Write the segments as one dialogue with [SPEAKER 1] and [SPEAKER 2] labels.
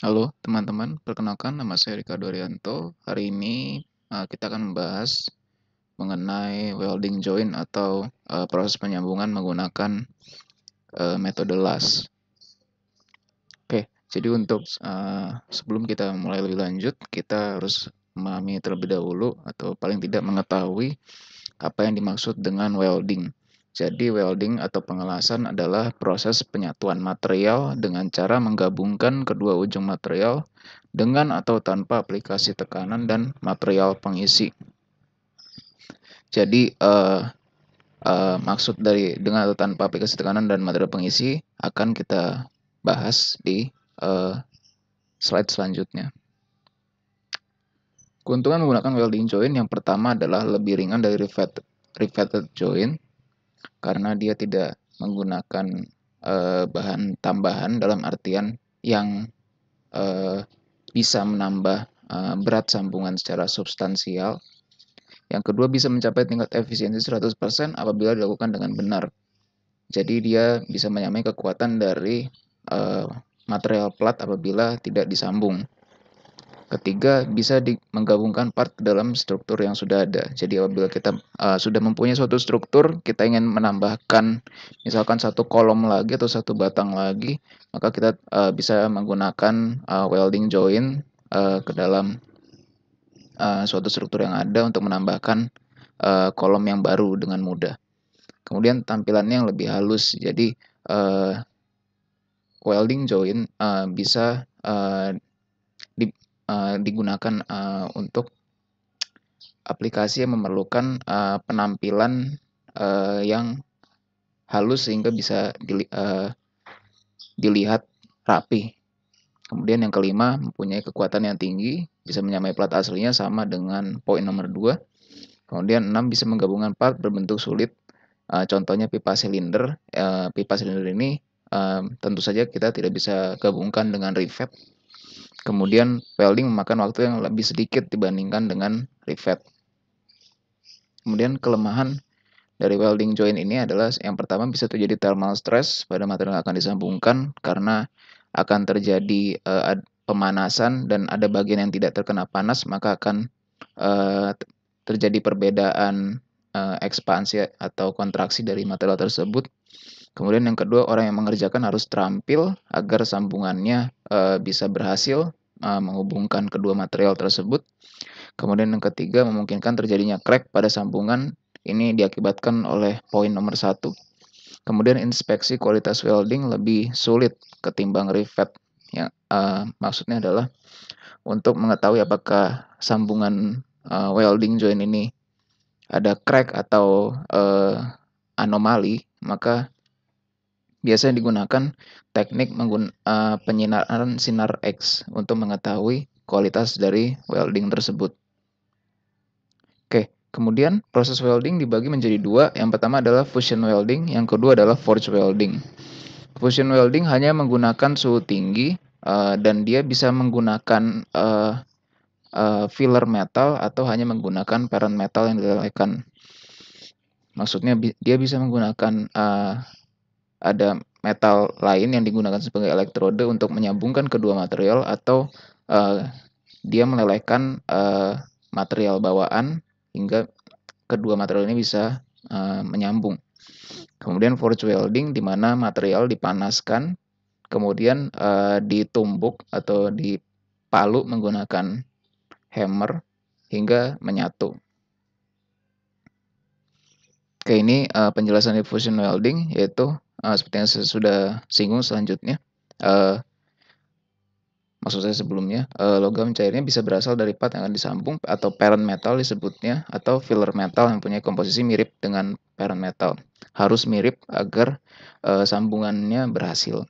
[SPEAKER 1] Halo teman-teman, perkenalkan nama saya Ricardo Arianto. Hari ini kita akan membahas mengenai welding joint atau proses penyambungan menggunakan metode las. Oke, jadi untuk sebelum kita mulai lebih lanjut, kita harus memahami terlebih dahulu atau paling tidak mengetahui apa yang dimaksud dengan welding. Jadi welding atau pengelasan adalah proses penyatuan material dengan cara menggabungkan kedua ujung material dengan atau tanpa aplikasi tekanan dan material pengisi. Jadi maksud dari dengan atau tanpa aplikasi tekanan dan material pengisi akan kita bahas di slide selanjutnya. Keuntungan menggunakan welding joint yang pertama adalah lebih ringan dari riveted joint karena dia tidak menggunakan bahan tambahan dalam artian yang bisa menambah berat sambungan secara substansial. Yang kedua, bisa mencapai tingkat efisiensi 100% apabila dilakukan dengan benar. Jadi dia bisa menyamai kekuatan dari material plat apabila tidak disambung. Ketiga, bisa menggabungkan part ke dalam struktur yang sudah ada. Jadi apabila kita sudah mempunyai suatu struktur, kita ingin menambahkan misalkan satu kolom lagi atau satu batang lagi, maka kita bisa menggunakan welding joint ke dalam suatu struktur yang ada untuk menambahkan kolom yang baru dengan mudah. Kemudian tampilannya yang lebih halus. Jadi welding joint bisa digunakan untuk aplikasi yang memerlukan penampilan yang halus sehingga bisa dilihat rapi. Kemudian yang kelima, mempunyai kekuatan yang tinggi, bisa menyamai plat aslinya sama dengan poin nomor 2. Kemudian 6, bisa menggabungkan part berbentuk sulit. Contohnya pipa silinder. Pipa silinder ini tentu saja kita tidak bisa gabungkan dengan rivet. Kemudian welding memakan waktu yang lebih sedikit dibandingkan dengan rivet. Kemudian kelemahan dari welding joint ini adalah yang pertama, bisa terjadi thermal stress pada material yang akan disambungkan karena akan terjadi pemanasan dan ada bagian yang tidak terkena panas, maka akan terjadi perbedaan ekspansi atau kontraksi dari material tersebut. Kemudian yang kedua, orang yang mengerjakan harus terampil agar sambungannya bisa berhasil menghubungkan kedua material tersebut. Kemudian yang ketiga, memungkinkan terjadinya crack pada sambungan. Ini diakibatkan oleh poin nomor 1. Kemudian inspeksi kualitas welding lebih sulit ketimbang rivet. Ya, maksudnya adalah untuk mengetahui apakah sambungan welding joint ini ada crack atau anomali, maka biasanya digunakan teknik penyinaran sinar X untuk mengetahui kualitas dari welding tersebut. Oke, kemudian proses welding dibagi menjadi dua. Yang pertama adalah fusion welding, yang kedua adalah forge welding. Fusion welding hanya menggunakan suhu tinggi dan dia bisa menggunakan filler metal atau hanya menggunakan parent metal yang dilelehkan. Maksudnya dia bisa menggunakan ada metal lain yang digunakan sebagai elektrode untuk menyambungkan kedua material, atau dia melelehkan material bawaan hingga kedua material ini bisa menyambung. Kemudian forge welding di mana material dipanaskan, kemudian ditumbuk atau dipalu menggunakan hammer hingga menyatu. Oke, ini penjelasan di fusion welding, yaitu seperti yang saya sudah singgung selanjutnya. Maksud saya sebelumnya, logam cairnya bisa berasal dari part yang akan disambung atau parent metal disebutnya, atau filler metal yang punya komposisi mirip dengan parent metal. Harus mirip agar sambungannya berhasil.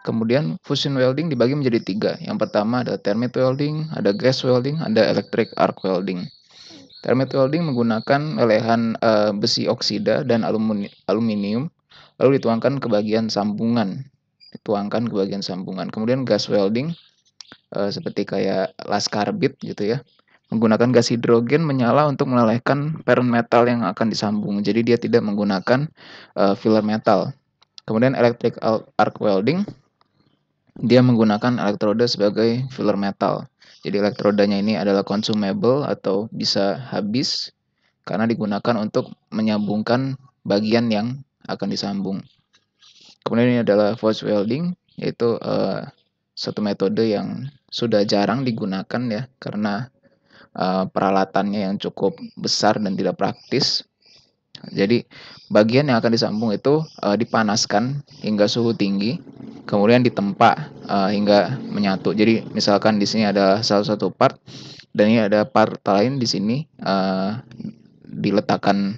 [SPEAKER 1] Kemudian fusion welding dibagi menjadi 3. Yang pertama ada thermite welding, ada gas welding, ada electric arc welding. Thermite welding menggunakan lelehan besi oksida dan aluminium, lalu dituangkan ke bagian sambungan. Kemudian gas welding seperti kayak las karbit gitu ya, menggunakan gas hidrogen menyala untuk melelehkan parent metal yang akan disambung. Jadi dia tidak menggunakan filler metal. Kemudian electric arc welding dia menggunakan elektroda sebagai filler metal. Jadi elektrodanya ini adalah consumable atau bisa habis karena digunakan untuk menyambungkan bagian yang akan disambung. Kemudian ini adalah force welding, yaitu satu metode yang sudah jarang digunakan ya karena peralatannya yang cukup besar dan tidak praktis. Jadi bagian yang akan disambung itu dipanaskan hingga suhu tinggi, kemudian ditempa hingga menyatu. Jadi misalkan di sini ada salah satu part dan ini ada part lain di sini diletakkan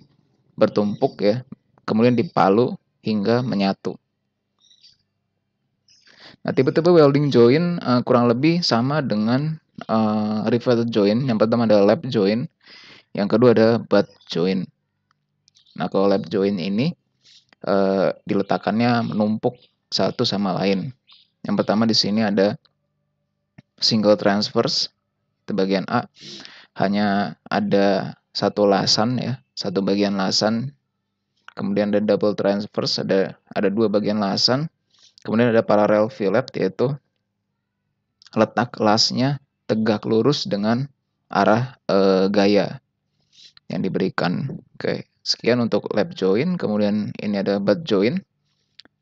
[SPEAKER 1] bertumpuk ya, kemudian dipalu hingga menyatu. Nah, tipe-tipe welding joint kurang lebih sama dengan rivet joint. Yang pertama adalah lap joint, yang kedua ada butt joint. Nah, kalau lap joint ini diletakkannya menumpuk satu sama lain. Yang pertama di sini ada single transverse, itu bagian A, hanya ada satu lasan ya, satu bagian lasan. Kemudian ada double transverse, ada dua bagian lasan. Kemudian ada parallel fillet, yaitu letak lasnya tegak lurus dengan arah gaya yang diberikan. Oke, sekian untuk lap joint. Kemudian ini ada butt joint,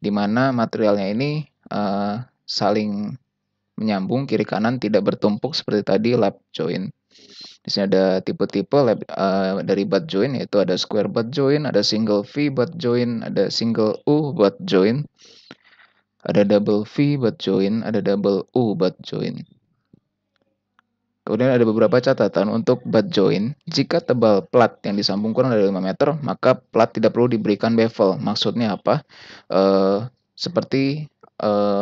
[SPEAKER 1] di mana materialnya ini saling menyambung kiri kanan, tidak bertumpuk seperti tadi lap joint. Di sini ada tipe-tipe dari butt joint, yaitu ada square butt joint, ada single V butt joint, ada single U butt joint, ada double V butt joint, ada double U butt joint. Kemudian ada beberapa catatan untuk butt joint. Jika tebal plat yang disambung kurang dari 5 meter, maka plat tidak perlu diberikan bevel. Maksudnya apa? Seperti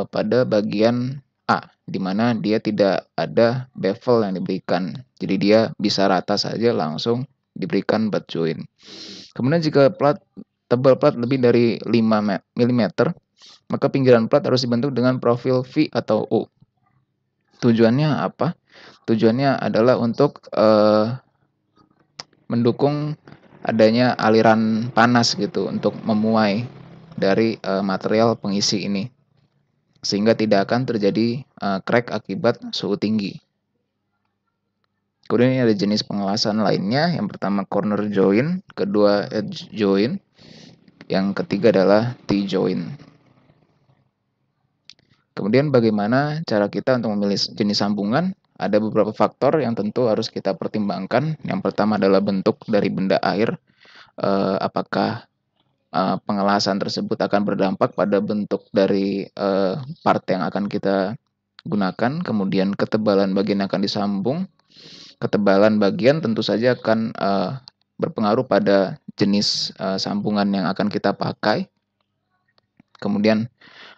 [SPEAKER 1] pada bagian A, di mana dia tidak ada bevel yang diberikan. Jadi dia bisa rata saja langsung diberikan butt joint. Kemudian jika tebal plat lebih dari 5 mm, maka pinggiran plat harus dibentuk dengan profil V atau U. Tujuannya apa? Tujuannya adalah untuk mendukung adanya aliran panas gitu, untuk memuai dari material pengisi ini, sehingga tidak akan terjadi crack akibat suhu tinggi. Kemudian ini ada jenis pengelasan lainnya. Yang pertama corner joint, kedua edge joint, yang ketiga adalah T-joint. Kemudian bagaimana cara kita untuk memilih jenis sambungan? Ada beberapa faktor yang tentu harus kita pertimbangkan. Yang pertama adalah bentuk dari benda air. Apakah pengelasan tersebut akan berdampak pada bentuk dari part yang akan kita gunakan. Kemudian ketebalan bagian yang akan disambung. Ketebalan bagian tentu saja akan berpengaruh pada jenis sambungan yang akan kita pakai. Kemudian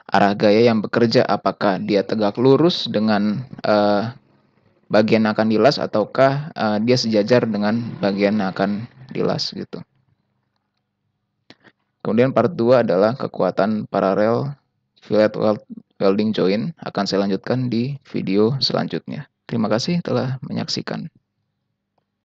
[SPEAKER 1] arah gaya yang bekerja, apakah dia tegak lurus dengan bagian yang akan dilas, ataukah dia sejajar dengan bagian yang akan dilas gitu. Kemudian part 2 adalah kekuatan parallel fillet welding joint. Akan saya lanjutkan di video selanjutnya. Terima kasih telah menyaksikan.